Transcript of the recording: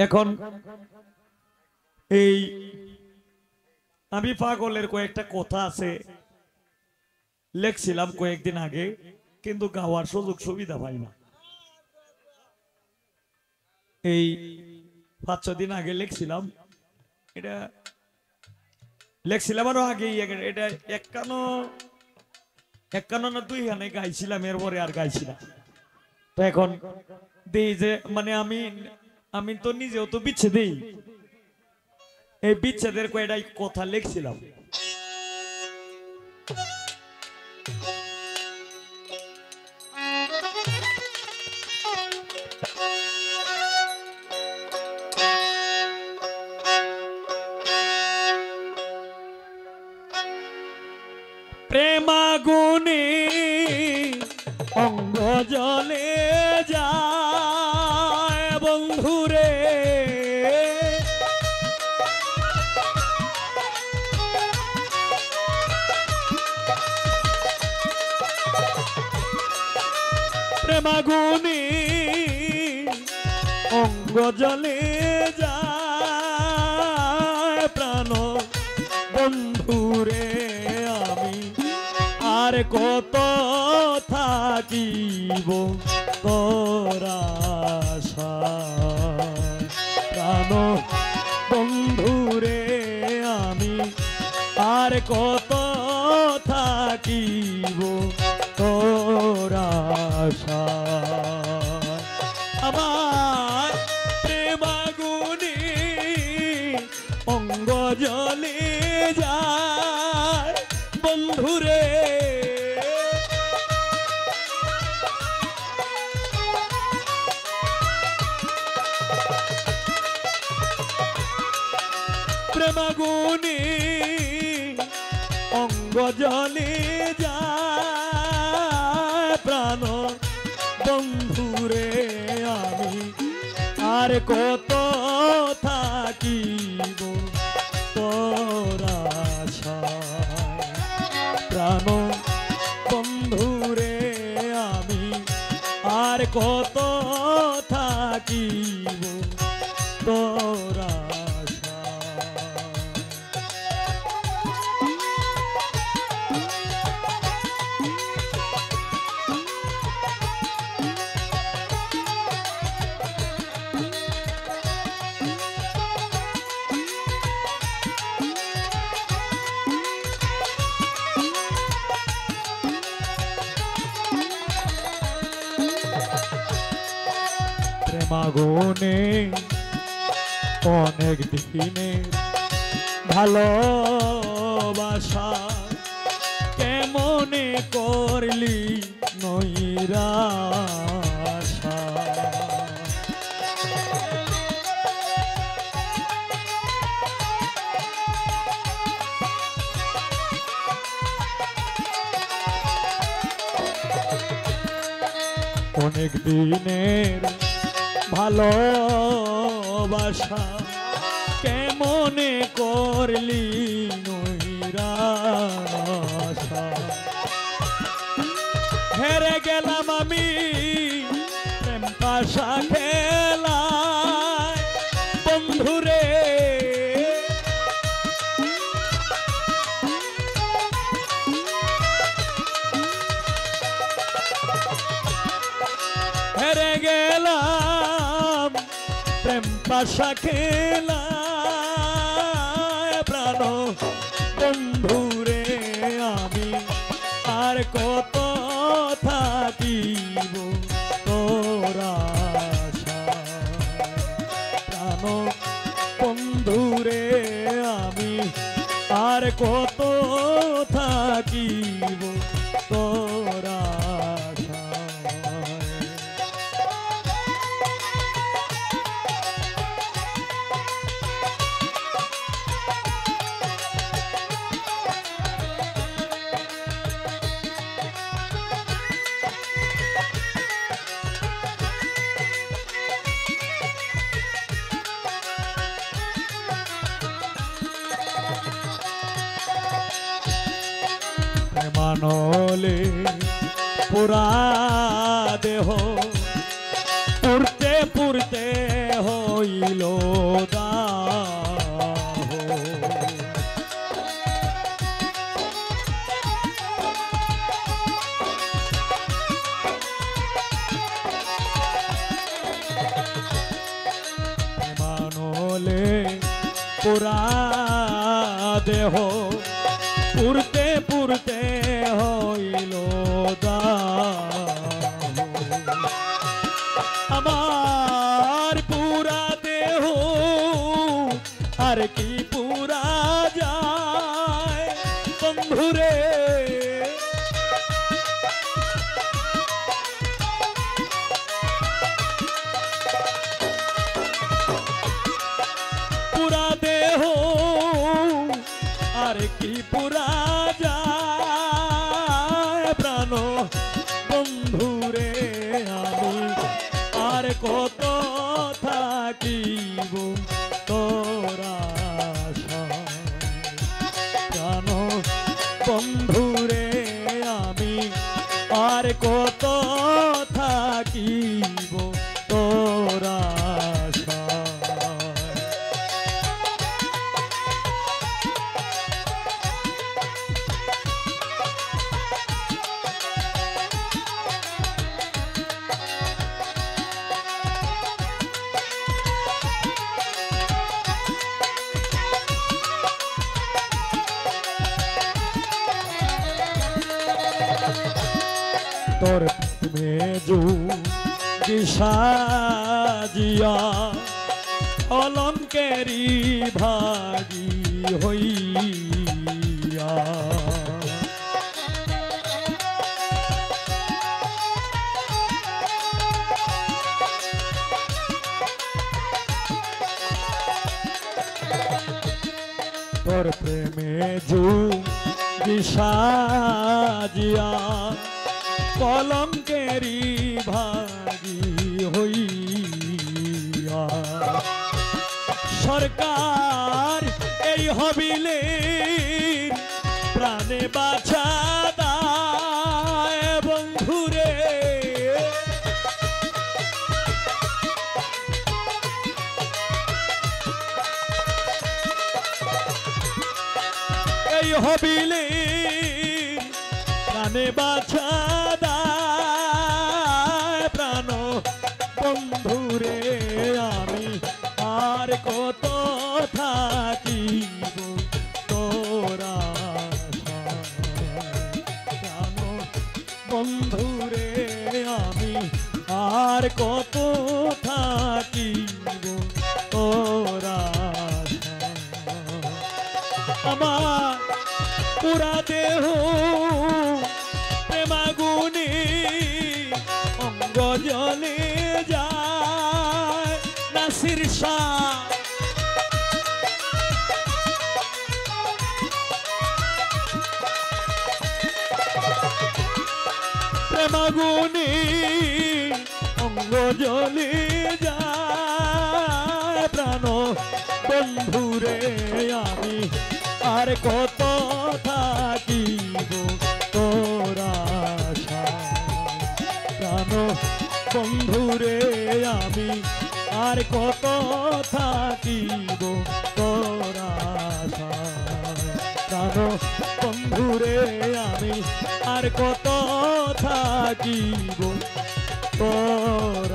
এখন এই আমি পাগলের কয়েকটা কথা আছে লেখছিলাম কয়েকদিন আগে, কিন্তু গাওয়ার সুযোগ সুবিধা পাই না। এই 5-6 দিন আগে লিখছিলাম, এটা লিখছিলাম আরো আগে, এটা 51 না 2 গানে গাইছিলাম, এরপরে আর গাইছিলাম। তো এখন দেই যে মানে আমি তো নিজেও তো বিচ্ছেদেই, এই বিচ্ছেদের কয়টাই কথা লিখছিলাম। প্রেমাগুনে অঙ্গ জলে যায় বন্ধুরে, প্রেমাগুনে অঙ্গ জলে যায় প্রাণ বন্ধুরে, আমি আর কত থাকিব তোরা প্রাণ বন্ধুরে, আমি আর কত থাকিব তোরা আমার প্রেমাগুনে অঙ্গ জলে যায় বন্ধুরে, প্রেমাগুনে অঙ্গ জলে যায় প্রাণ বন্ধুরে, আমি আর কত থাকিব তোরা প্রাণ বন্ধুরে, আমি আর কত থাকিব তোরা। প্রেমাগুনে অনেক দিনে ভালোবাসা কেমনে করলি নৈরাশা, অনেক দিনের ভালোবাসা কেমনে করলি নৈরাশা, হেরে গেলাম আমি প্রেম পাশা খেলায় বন্ধুরে, হেরে গেলাম প্রেম পাশা খেলায় প্রাণ বন্ধুরে, আমি আর কত থাকিব তোরা প্রাণ বন্ধুরে, আমি আর কত থাকিব তোরা। মানলে পুরা দেহ পুরতে পুরতে হই হইল দাহ মানলে পুরা দেহ পুরতে পুরতে হইল আমার পুরা দেহ আর কি পুরা যায় বন্ধুরে পুরা দেহ আর কি পুরা যায় প্রাণ বন্ধুরে আমি আর কত থাকিব তোরা প্রাণ বন্ধুরে আমি আর কত থাকিব তোরা তোর মেজু সাজিয়া অলঙ্কেরি ভাগি হইয়া তোর প্রেমে যুগি সাজিয়া কলঙ্কেরি ভাগি হইয়া সরকার এই হবিলে প্রাণে বাছা দায় বন্ধুরে এই হবিলে প্রাণে বাছা প্রাণ বন্ধুরে আমি আর কত থাকিব তোরা প্রাণ বন্ধুরে আমি আর কত থাকিব তোরা আমার পুরা দেহ প্রেমাগুনি অঙ্গ জলে যায় নাসির শাহ প্রেমাগুনি অঙ্গ জলে যায় প্রাণ বন্ধুরে আমি আর কত থাকিব তোরা প্রাণ বন্ধুরে আমি আর কত থাকিব তোরা প্রাণ বন্ধুরে আমি আর কত থাকিব তোরা